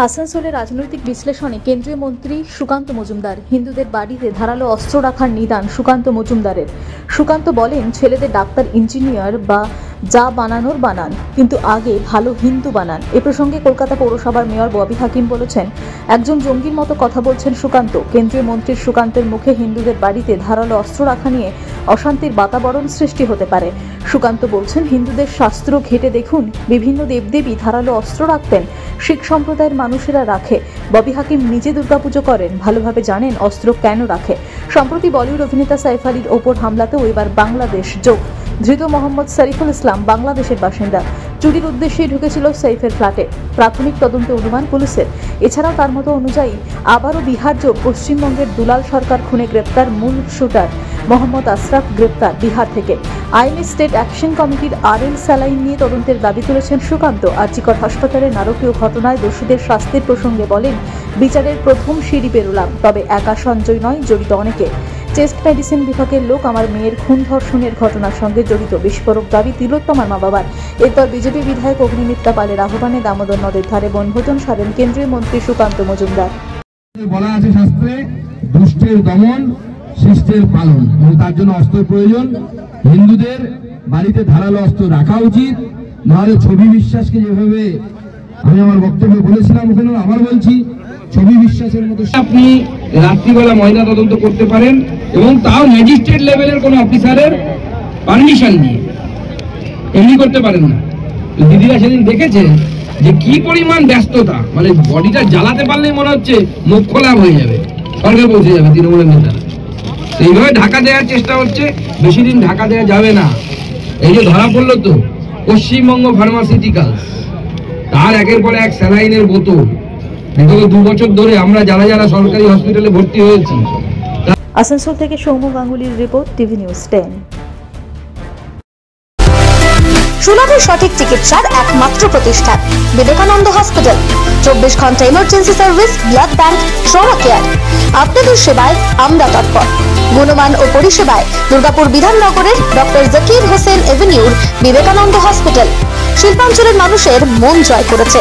আসানসোলে রাজনৈতিক বিশ্লেষণে কেন্দ্রীয় মন্ত্রী সুকান্ত মজুমদার। হিন্দুদের বাড়িতে ধারালো অস্ত্র রাখার নিদান সুকান্ত মজুমদারের। সুকান্ত বলেন, ছেলেদের ডাক্তার, ইঞ্জিনিয়ার বা যা বানানোর বানান, কিন্তু আগে ভালো হিন্দু বানান। এ প্রসঙ্গে কলকাতা পৌরসভার মেয়র ববি হাকিম বলেছেন, একজন জঙ্গির মতো কথা বলছেন সুকান্ত। কেন্দ্রীয় মন্ত্রী সুকান্তের মুখে হিন্দুদের বাড়িতে ধারালো অস্ত্র রাখা নিয়ে অশান্তির বাতাবরণ সৃষ্টি হতে পারে। সুকান্ত বলছেন, হিন্দুদের শাস্ত্র ঘেটে দেখুন, বিভিন্ন দেবদেবী ধারালো অস্ত্র রাখতেন, শিখ সম্প্রদায়ের মানুষেরা রাখে। ববি হাকিম নিজে দুর্গাপুজো করেন, ভালোভাবে জানেন অস্ত্র কেন রাখে। সম্প্রতি বলিউড অভিনেতা সাইফ আলীর ওপর হামলাতেও এবার বাংলাদেশ যোগ। ধৃত মোহাম্মদ শরীফুল ইসলাম বাংলাদেশের বাসিন্দা। চুরির উদ্দেশ্যে ঢুকেছিল সাইফের ফ্ল্যাটে। প্রাথমিক তদন্তে অনুমান পুলিশের। এছাড়াও তার মতো অনুযায়ী আবারও বিহার যোগ। পশ্চিমবঙ্গের দুলাল সরকার খুনে গ্রেপ্তার মূল শুটার মোহাম্মদ আশরাফ, গ্রেপ্তার বিহার থেকে। আইনি স্টেট অ্যাকশন কমিটির আরএল স্যালাইন নিয়ে তদন্তের দাবি তুলেছেন সুকান্ত। আরজিকর হাসপাতালে নারকীয় ঘটনায় দোষীদের শাস্তির প্রসঙ্গে বলেন, বিচারের প্রথম সিঁড়ি পেরোলাম, তবে একা সঞ্জয় নয়, জড়িত অনেকে। চেস্ট মেডিসিন বিভাগের লোক আমার মেয়ের খুন ধর্ষণের ঘটনার সঙ্গে জড়িত, বিস্ফোরক দাবি তিলোত্তমার মা বাবার। এরপর বিজেপি বিধায়ক অগ্নিমিত্রা পালের আহ্বানে দামোদর নদের ধারে বনভোজন সারেন কেন্দ্রীয় মন্ত্রী সুকান্ত মজুমদার। বলা আছে শাস্ত্রে, দুষ্টের দমন, শিষ্টের পালন, এবং তার জন্য অস্ত্রের প্রয়োজন। হিন্দুদের বাড়িতে ধারালো অস্ত্র রাখা উচিত, নাহলে ছবি বিশ্বাসকে যেভাবে আমি আমার বক্তব্যে বলেছিলাম, ওখানে আবার বলছি, ছবি বিশ্বাসের মতো আপনি রাত্রিবেলা ময়না তদন্ত করতে পারেন, এবং তাও ম্যাজিস্ট্রেট লেভেলের কোন অফিসারের পারমিশন নিয়ে, এমনি করতে পারেন না। দিদিরা সেদিন দেখেছে যে কি পরিমাণ ব্যস্ততা, মানে বডিটা জ্বালাতে পারলেই মনে হচ্ছে মুখ খোলা হয়ে যাবে, স্বর্গে পৌঁছে যাবে তৃণমূলের নেতারা। এইভাবে ঢাকা দেওয়ার চেষ্টা হচ্ছে, বেশি দিন ঢাকা দেওয়া যাবে না। এই যে ধরা পড়লো তো পশ্চিমবঙ্গ ফার্মাসিউটিক্যালস, তার একের পর এক স্যালাইনের বোতল। বিগত 2 বছর ধরে আমরা যারা যারা সরকারি হসপিটালে ভর্তি হয়েছি। আসানসোল থেকে সৌম্য গাঙ্গুলির রিপোর্ট, টিভি নিউজ 10। সুলভ সঠিক চিকিৎসার একমাত্র প্রতিষ্ঠান বিবেকানন্দ হসপিটাল। 24 ঘন্টা emergency service, blood bank, trauma care. আপনাদের সেবায় আমরা তৎপর। গুণমান ও পরিষেবায় দুর্গাপুর বিধাননগরের ডক্টর জাকির হোসেন এভিনিউর বিবেকানন্দ হসপিটাল শিল্পাঞ্চলের মানুষের মন জয় করেছে।